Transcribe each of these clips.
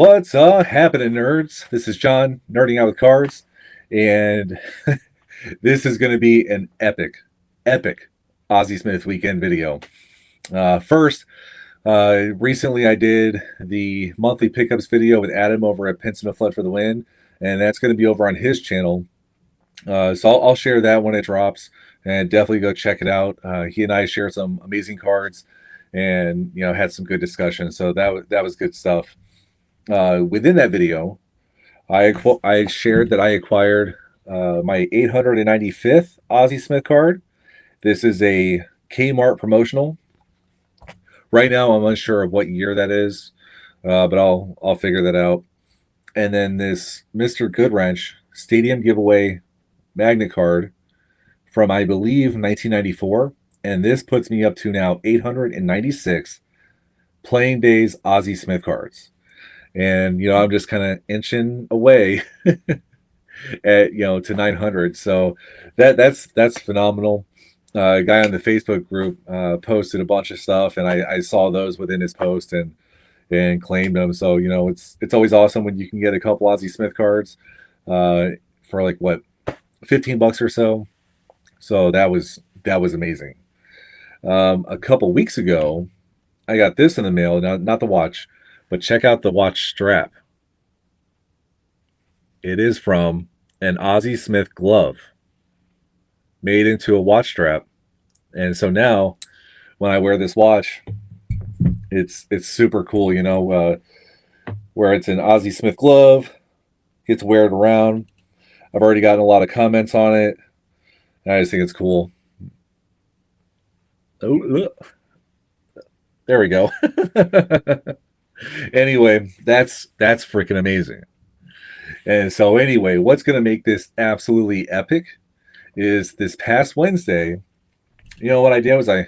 What's happening, nerds? This is John, nerding out with cards, and this is going to be an epic Ozzie Smith weekend video. First, recently I did the monthly pickups video with Adam over at Pinson of Flood for the Win, and that's going to be over on his channel. So I'll share that when it drops, and definitely go check it out. He and I shared some amazing cards, and had some good discussions. So that was good stuff. Within that video, I shared that I acquired my 895th Ozzie Smith card. This is a Kmart promotional. Right now, I'm unsure of what year that is, but I'll figure that out. And then this Mr. Goodwrench Stadium Giveaway Magnet card from, I believe, 1994. And this puts me up to now 896 playing days Ozzie Smith cards. And I'm just kind of inching away at to 900. So that's phenomenal. A guy on the Facebook group posted a bunch of stuff, and I saw those within his post and claimed them. So it's always awesome when you can get a couple Ozzie Smith cards for like what, $15 or so. So that was amazing. A couple weeks ago, I got this in the mail. Now, not the watch, but check out the watch strap. It is from an Ozzie Smith glove made into a watch strap. And so now when I wear this watch, it's super cool, where it's an Ozzie Smith glove, gets to wear it around. I've already gotten a lot of comments on it, and I just think it's cool. Oh, there we go. Anyway, that's freaking amazing. And so anyway, what's going to make this absolutely epic is this past Wednesday, what I did was I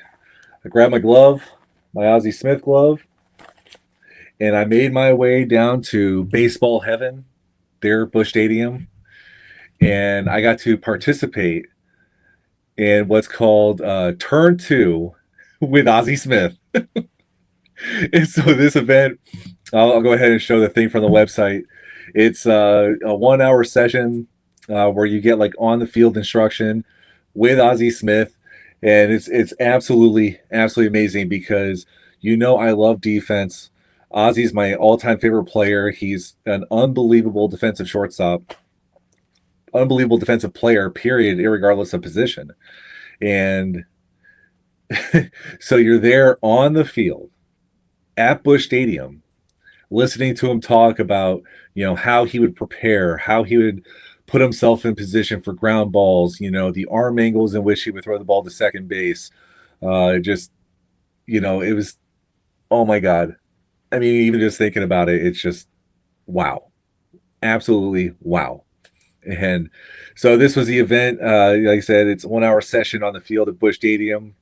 grabbed my glove, my Ozzie Smith glove, and I made my way down to baseball heaven there at Busch Stadium, and I got to participate in what's called Turn 2 with Ozzie Smith. And so this event, I'll go ahead and show the thing from the website. It's a 1 hour session where you get like on the field instruction with Ozzie Smith, and it's absolutely amazing because I love defense. Ozzie's my all-time favorite player. He's an unbelievable defensive shortstop, unbelievable defensive player, period, irregardless of position. And so you're there on the field at Busch Stadium, listening to him talk about, how he would prepare, how he would put himself in position for ground balls, the arm angles in which he would throw the ball to second base. It was, oh my God. I mean, even just thinking about it, it's just, wow. Absolutely wow. And so this was the event. Like I said, it's a 1 hour session on the field at Busch Stadium,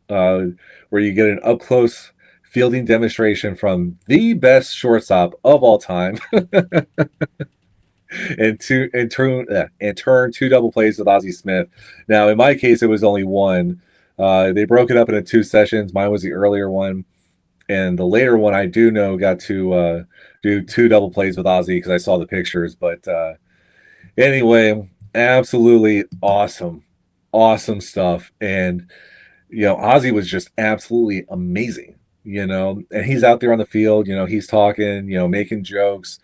where you get an up-close fielding demonstration from the best shortstop of all time, and turn two double plays with Ozzie Smith. Now, in my case, it was only one. They broke it up into two sessions. Mine was the earlier one, and the later one I do know got to do two double plays with Ozzie because I saw the pictures. But anyway, absolutely awesome stuff. And Ozzie was just absolutely amazing. And he's out there on the field, he's talking, making jokes,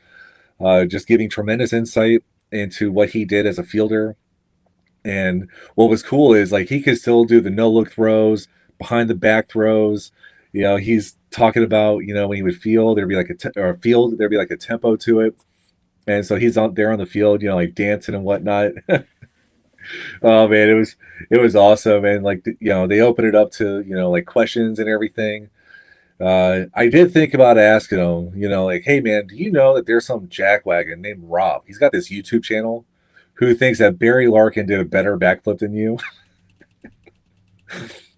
just giving tremendous insight into what he did as a fielder. And what was cool is like he could still do the no-look throws, behind the back throws. He's talking about, when he would field, there'd be like a tempo to it. And so he's out there on the field, like dancing and whatnot. Oh man, it was awesome. And like, they open it up to, like questions and everything. I did think about asking him, like, hey man, do you know that there's some jackwagon named Rob? He's got this YouTube channel who thinks that Barry Larkin did a better backflip than you.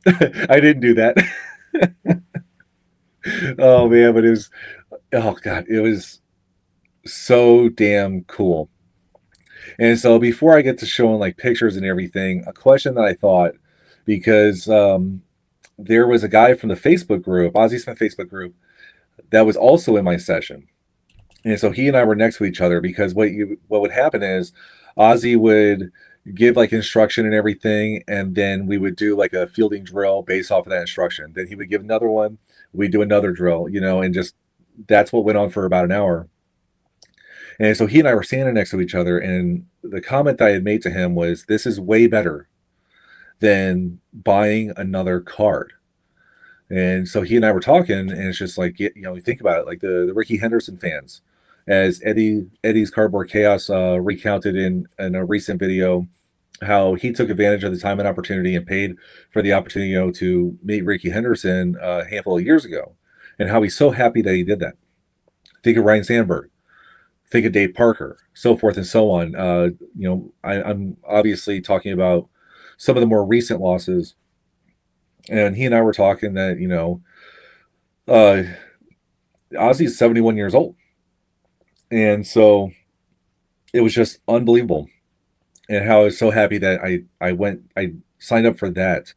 I didn't do that. Oh man, but it was so damn cool. And so before I get to showing like pictures and everything, a question that I thought, because there was a guy from the Facebook group, Ozzie Smith Facebook group, that was also in my session. And so he and I were next to each other because what would happen is Ozzy would give like instruction and everything, and then we would do like a fielding drill based off of that instruction. Then he would give another one, we'd do another drill, and just that's what went on for about an hour. And so he and I were standing next to each other, and the comment I had made to him was, "This is way better than buying another card." And so he and I were talking, and it's just like, you think about it, like the Ricky Henderson fans, as Eddie's Cardboard Chaos recounted in a recent video, how he took advantage of the time and opportunity and paid for the opportunity, to meet Ricky Henderson a handful of years ago, and how he's so happy that he did that. Think of Ryan Sandberg, think of Dave Parker, so forth and so on. I'm obviously talking about some of the more recent losses, and he and I were talking that uh, Ozzy's 71 years old, and so it was just unbelievable, and how I was so happy that I signed up for that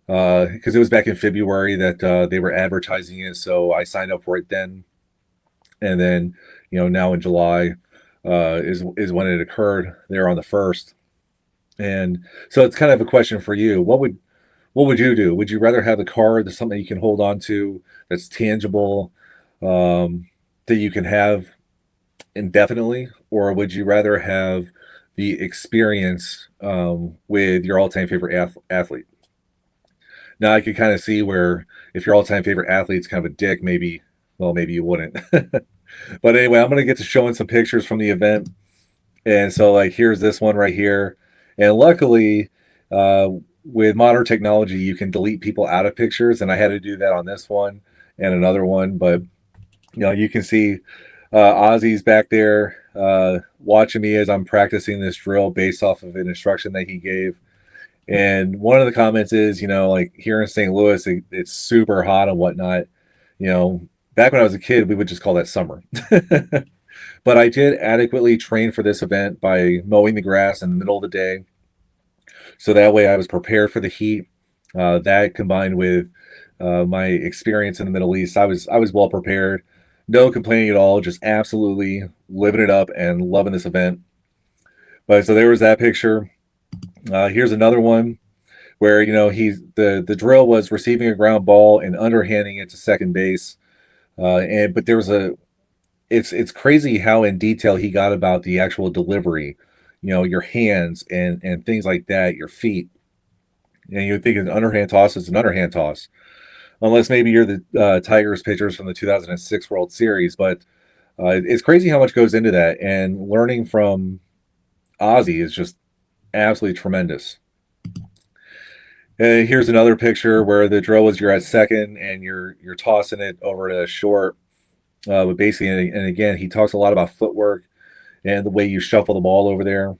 because it was back in February that they were advertising it, so I signed up for it then, and then now in July is when it occurred there on the 1st. And so it's kind of a question for you. What would you do? Would you rather have a card that's something you can hold on to, that's tangible, that you can have indefinitely, or would you rather have the experience with your all-time favorite athlete? Now I could kind of see where if your all-time favorite athlete's kind of a dick, maybe, well, maybe you wouldn't. But anyway, I'm gonna get to showing some pictures from the event, and so like here's this one right here, and luckily, uh, with modern technology, you can delete people out of pictures, and I had to do that on this one and another one, but you can see Ozzy's back there watching me as I'm practicing this drill based off of an instruction that he gave. And one of the comments is, like here in St. Louis, it's super hot and whatnot. You know, Back when I was a kid, we would just call that summer. But I did adequately train for this event by mowing the grass in the middle of the day. So that way I was prepared for the heat. That combined with my experience in the Middle East, I was well prepared. No complaining at all, just absolutely living it up and loving this event. But so there was that picture. Here's another one where he's the drill was receiving a ground ball and underhanding it to second base. But there was it's crazy how in detail he got about the actual delivery, your hands and things like that, your feet. And you think an underhand toss is an underhand toss, unless maybe you're the Tigers pitchers from the 2006 World Series. But it's crazy how much goes into that, and learning from Ozzy is just absolutely tremendous. Here's another picture where the drill was you're at second and you're tossing it over to short. But basically, and again, he talks a lot about footwork and the way you shuffle the ball over there.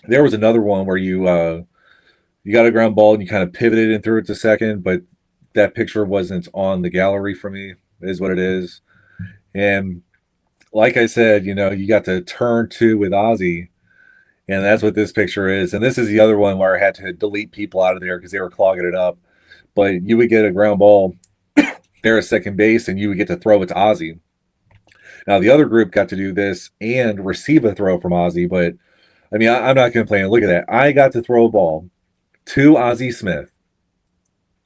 There was another one where you got a ground ball and you kind of pivoted and threw it to second, but that picture wasn't on the gallery for me. It is what it is. And like I said, you got to turn two with Ozzy, and that's what this picture is. And this is the other one where I had to delete people out of there because they were clogging it up. But you would get a ground ball there at second base, and you would get to throw it to Ozzy. Now the other group got to do this and receive a throw from Ozzy, but I mean, I'm not complaining. Look at that. I got to throw a ball to Ozzie Smith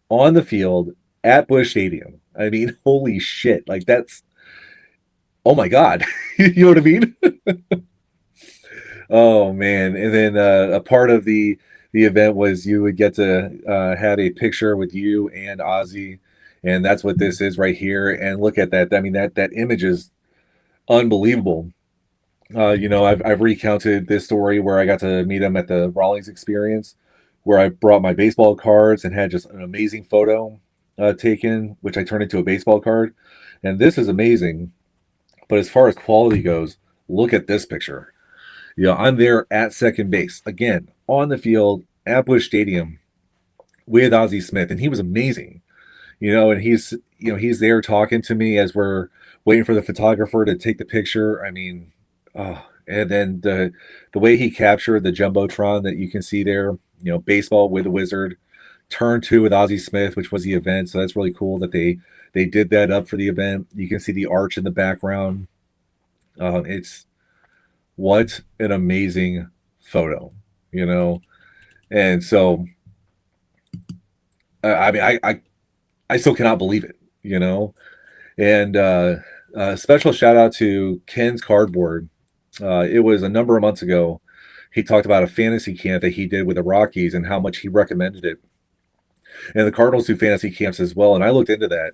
on the field at Busch Stadium. I mean, holy shit. Like that's, oh my God. You know what I mean? Oh man. And then a part of the event was you would get to have a picture with you and Ozzy. And that's what this is right here. And look at that. I mean, that image is unbelievable. I've recounted this story where I got to meet him at the Rawlings Experience, where I brought my baseball cards and had just an amazing photo taken, which I turned into a baseball card. And this is amazing. But as far as quality goes, look at this picture. I'm there at second base again on the field at Busch Stadium with Ozzie Smith, and he was amazing. And he's there talking to me as we're waiting for the photographer to take the picture. I mean, oh, and then the way he captured the jumbotron that you can see there, baseball with a wizard, turn two with Ozzie Smith, which was the event. So that's really cool that they did that up for the event. You can see the arch in the background. It's what an amazing photo, you know. And so, I mean, I still cannot believe it, you know. And special shout out to Ken's Cardboard. It was a number of months ago. He talked about a fantasy camp that he did with the Rockies and how much he recommended it. And the Cardinals do fantasy camps as well. And I looked into that.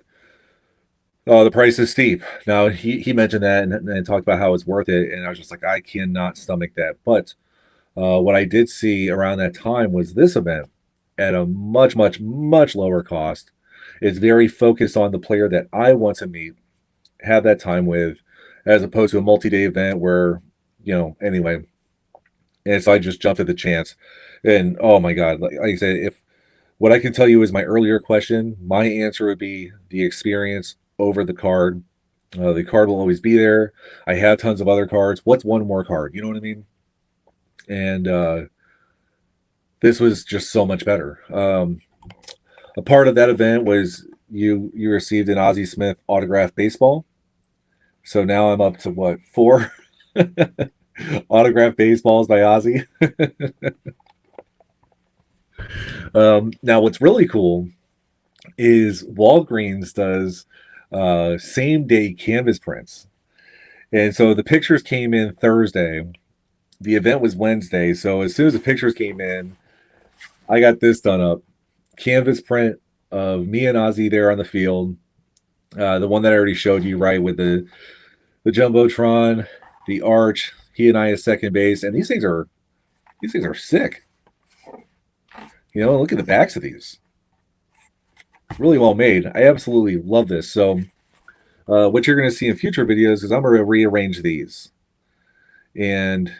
The price is steep. Now he mentioned that and talked about how it's worth it, and I was just like, I cannot stomach that. But what I did see around that time was this event at a much, much, much lower cost. It's very focused on the player that I want to meet, have that time with, as opposed to a multi-day event where, anyway. And so I just jumped at the chance. And oh my God, like I said, if what I can tell you is my earlier question, my answer would be the experience over the card. The card will always be there. I have tons of other cards. What's one more card? You know what I mean? And this was just so much better. A part of that event was you received an Ozzie Smith autographed baseball. So now I'm up to what, 4 autographed baseballs by Ozzie. Now, what's really cool is Walgreens does same day canvas prints. And so the pictures came in Thursday. The event was Wednesday. So as soon as the pictures came in, I got this done up. Canvas print of me and Ozzie there on the field. The one that I already showed you, right, with the Jumbotron, the arch, he and I at second base. And these things are sick. Look at the backs of these. Really well made. I absolutely love this. So what you're going to see in future videos is I'm going to rearrange these. And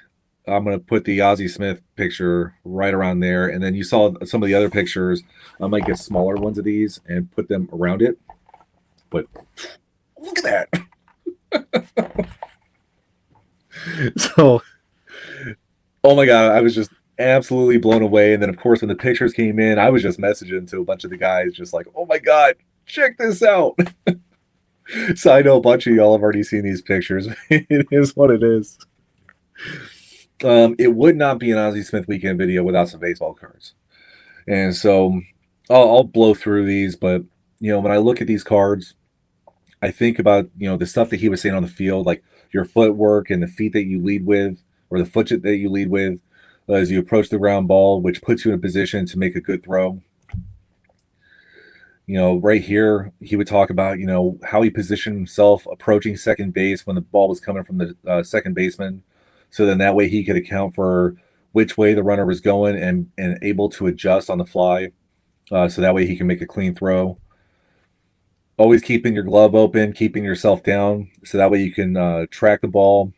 I'm going to put the Ozzie Smith picture right around there. And then you saw some of the other pictures. I might get smaller ones of these and put them around it. But look at that. So, oh my God, I was just absolutely blown away. And then, of course, when the pictures came in, I was just messaging to a bunch of the guys, just like, oh my God, check this out. So I know a bunch of y'all have already seen these pictures. It is what it is. It would not be an Ozzie Smith weekend video without some baseball cards. And so I'll blow through these, but when I look at these cards, I think about the stuff that he was saying on the field, like your footwork and the feet that you lead with, or the foot that you lead with as you approach the ground ball, which puts you in a position to make a good throw. Right here, he would talk about, how he positioned himself approaching second base when the ball was coming from the second baseman. So then that way he could account for which way the runner was going and able to adjust on the fly. So that way he can make a clean throw. Always keeping your glove open, keeping yourself down. So that way you can track the ball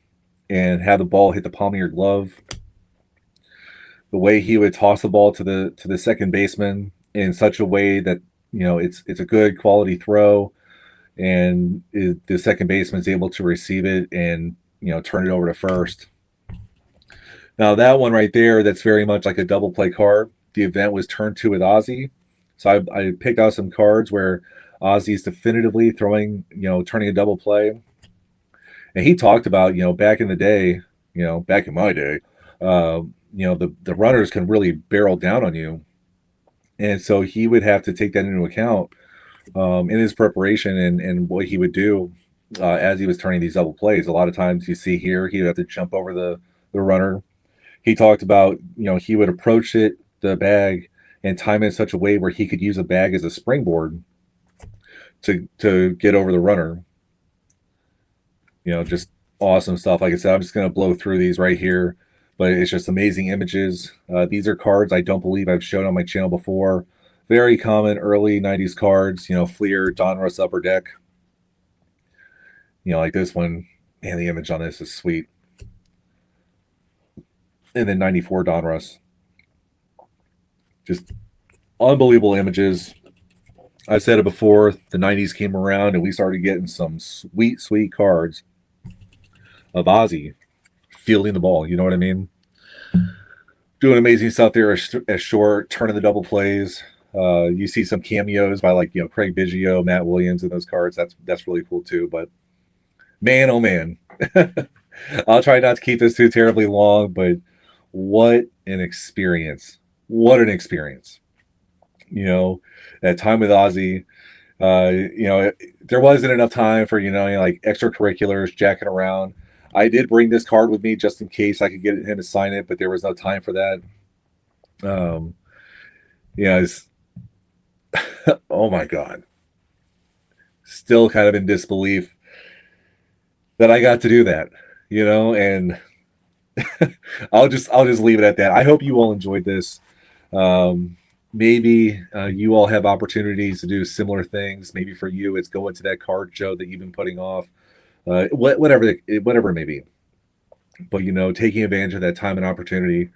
and have the ball hit the palm of your glove. The way he would toss the ball to the second baseman in such a way that it's a good quality throw, and the second baseman is able to receive it and turn it over to first. Now that one right there, that's very much like a double play card. The event was turned to with Ozzie, so I picked out some cards where Ozzie's definitively throwing, turning a double play, and he talked about back in the day, back in my day, the runners can really barrel down on you. And so he would have to take that into account in his preparation and what he would do as he was turning these double plays. A lot of times you see here, he would have to jump over the runner. He talked about, he would approach the bag and time it in such a way where he could use a bag as a springboard to get over the runner. Just awesome stuff. Like I said, I'm just going to blow through these right here. But it's just amazing images. These are cards I don't believe I've shown on my channel before. Very common early 90s cards, Fleer, Donruss Upper Deck. Like this one. Man, the image on this is sweet. And then 94 Donruss. Just unbelievable images. I said it before, the 90s came around and we started getting some sweet, sweet cards of Ozzie fielding the ball, you know what I mean? Doing amazing stuff there as short, turning the double plays. You see some cameos by Craig Biggio, Matt Williams in those cards. That's really cool too. But Man, oh man. I'll try not to keep this too terribly long, but what an experience. What an experience. You know, that time with Ozzy, there wasn't enough time for, like extracurriculars, jacking around. I did bring this card with me just in case I could get him to sign it, but there was no time for that. Um, yeah, it's, oh my God. Still kind of in disbelief that I got to do that, and I'll just leave it at that. I hope you all enjoyed this. Maybe you all have opportunities to do similar things. Maybe for you, it's going to that card show that you've been putting off. Whatever it may be. But taking advantage of that time and opportunity,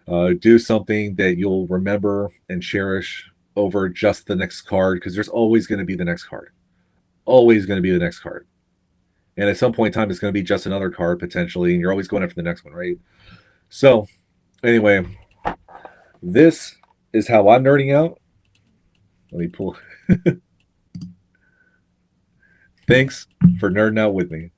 do something that you'll remember and cherish over just the next card, because there's always going to be the next card. Always going to be the next card. And at some point in time, it's going to be just another card potentially, and you're always going after the next one, right? So, anyway, this is how I'm nerding out. Let me pull. Thanks for nerding out with me.